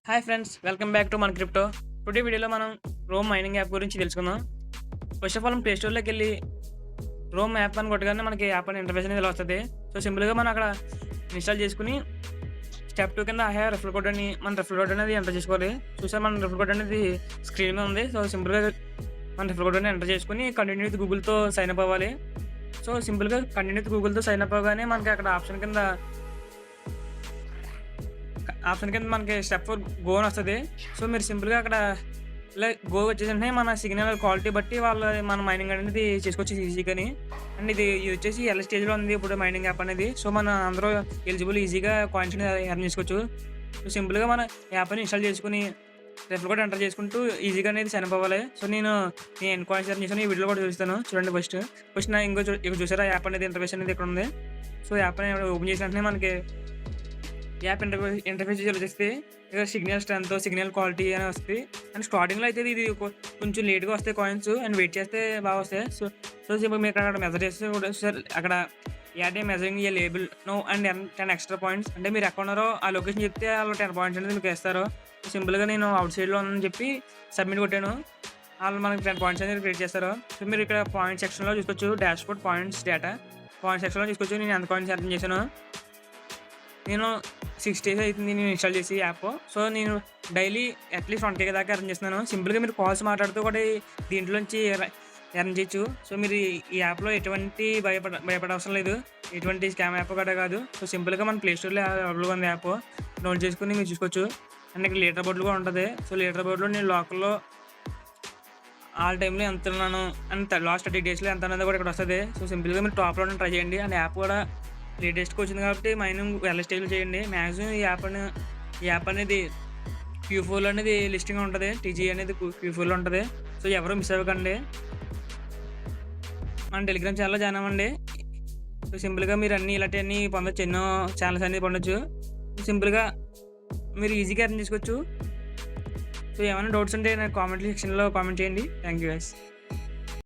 Hi friends, welcome back to మన crypto. Today వీడియోలో మనం రోమ్ మైనింగ్ యాప్ గురించి తెలుసుకుందాం. ఫస్ట్ ఆఫ్ ఆల్ ప్లే స్టోర్‌లోకెళ్ళి రోమ్ యాప్ అని కొట్టగానే మనకి యాప్ అని ఇంటర్ఫేస్ అనేది ఇలా వస్తది. సో, సింపుల్‌గా మనం అక్కడ ఇన్‌స్టాల్ చేసుకొని స్టెప్ 2 కింద ఐ హావ్ రిఫరల్ కోడ్ అని మన రిఫరల్ కోడ్ అనేది ఎంటర్ చేసుకోవాలి. చూసారా మన రిఫరల్ కోడ్ అనేది స్క్రీన్ మీద ఉంది. సో, సింపుల్‌గా మన రిఫరల్ కోడ్ అనేది ఎంటర్ చేసుకొని కంటిన్యూ విత్ గూగుల్‌తో సైన్ అప్ అవ్వాలి. సో, సింపుల్‌గా కంటిన్యూ విత్ గూగుల్‌తో సైన్ అప్ అవ్వగానే మనకి అక్కడ ఆప్షన్ కింద మనకి స్టెప్ 4 గో అని వస్తది. సో, మీరు సింపుల్‌గా అక్కడ ఇలా గో వచ్చేసిన వెంటనే మన సిగ్నల్ క్వాలిటీ బట్టి మన మైనింగ్ అనేది చేసుకోవచ్చు ఈజీగాని. అండ్ ఇది వచ్చేసి ఎల్ స్టేజ్‌లో ఉంది ఇప్పుడు మైనింగ్ యాప్ అనేది. సో, మన అందరూ ఎలిజిబుల్ ఈజీగా కాయిన్స్‌ని ఎర్న్ చేసుకోవచ్చు. సో, సింపుల్‌గా మన యాప్‌ని ఇన్‌స్టాల్ చేసుకొని రిఫరల్ కోడ్ ఎంటర్ చేసుకుంటూ ఈజీగా అనేది సైన్ అప్ అవ్వాలి. సో, నేను ఎన్ని కాయిన్స్ ఎర్న్ చేశానో ఈ వీడియోలో కూడా చూపిస్తాను. చూడండి ఫస్ట్ నా ఇక్కడ చూసారా యాప్ అనేది ఇంటర్ఫేస్ అనేది ఇక్కడ ఉంది. సో, యాప్ అనేది ఓపెన్ చేసిన వెంటనే మనకి యాప్ ఇంటర్ఫేస్ ఇలా వచ్చేస్తే ఇక్కడ సిగ్నల్ స్ట్రెంత్, సిగ్నల్ క్వాలిటీ అని వస్తది. అండ్ స్టార్టింగ్‌లో అయితే ఇది కొంచెం లేట్‌గా వస్తాయి కాయిన్స్ అండ్ వెయిట్ చేస్తే బాగా వస్తాయి. సో సింపుల్ మీరు అక్కడ మెజర్ చేస్తే కూడా సార్ అక్కడ add a measuring a label no and 10 extra points అంటే మీరు ఎక్కడ ఉన్నారో ఆ లొకేషన్ చెప్తే వాళ్ళు 10 పాయింట్స్ అనేది మీకు ఇస్తారు. సింపుల్‌గా నేను అవుట్ సైడ్‌లో ఉన్నానని చెప్పి సబ్మిట్ కొట్టాను. వాళ్ళు మనకి 10 పాయింట్స్ అనేది క్రియేట్ చేస్తారు. సో, మీరు ఇక్కడ పాయింట్ సెక్షన్‌లో చూసుకోవచ్చు డాష్‌బోర్డ్ పాయింట్స్ డేటా. పాయింట్ సెక్షన్‌లో చూసుకోవచ్చు నేను ఎంత కాయిన్స్ ఎర్న్ చేశాను. నేను 6 డేస్ అవుతుంది నేను ఇన్‌స్టాల్ చేసి యాప్. సో, నేను డైలీ అట్‌లీస్ట్ 1K దాకా ఎర్న్ చేస్తున్నాను. సింపుల్‌గా మీరు కాల్స్ మాట్లాడుతూ కూడా దీంట్లోంచి ఎర్న్ చేయొచ్చు. సో, మీరు ఈ యాప్‌లో ఎటువంటి భయపడవసరం లేదు. ఎటువంటి స్కామ్ యాప్ కూడా కాదు. సో, సింపుల్‌గా మన ప్లే స్టోర్‌లో అవైలబుల్‌గా ఉంది యాప్. డౌన్లోడ్ చేసుకొని మీరు చూసుకోవచ్చు. అండ్ ఇక్కడ లీడర్ బోర్డ్ కూడా ఉంటది. సో, లీడర్ బోర్డ్‌లో నేను లోకల్‌లో ఆల్ టైమ్‌లో ఎంత ఉన్నాను అండ్ లాస్ట్ 30 డేస్‌లో ఎంత అనేది కూడా ఇక్కడ వస్తది. సో, సింపుల్‌గా మీరు టాప్‌లో ట్రై చేయండి. అండ్ యాప్ కూడా లేటెస్ట్‌గా వచ్చింది కాబట్టి మైనింగ్ ఎల్ స్టైల్‌లో చేయండి. మాక్సిమం ఈ యాప్ అనేది Q4లో అనేది లిస్టింగ్ ఉంటది. టీజీ అనేది Q4లో ఉంటది. సో, ఎవరు మిస్ అవ్వకండి. మన టెలిగ్రామ్ ఛానెల్‌లో జాయిన్ అవ్వండి. సో, సింపుల్‌గా మీరు ఇలాంటివన్నీ పొందొచ్చు. ఎన్నో ఛానల్స్ అనేది పొందొచ్చు. సింపుల్‌గా మీరు ఈజీగా ఎర్న్ చేసుకోవచ్చు. సో, ఏమైనా డౌట్స్ ఉంటే నాకు కామెంట్ సెక్షన్‌లో కామెంట్ చేయండి. Thank you guys.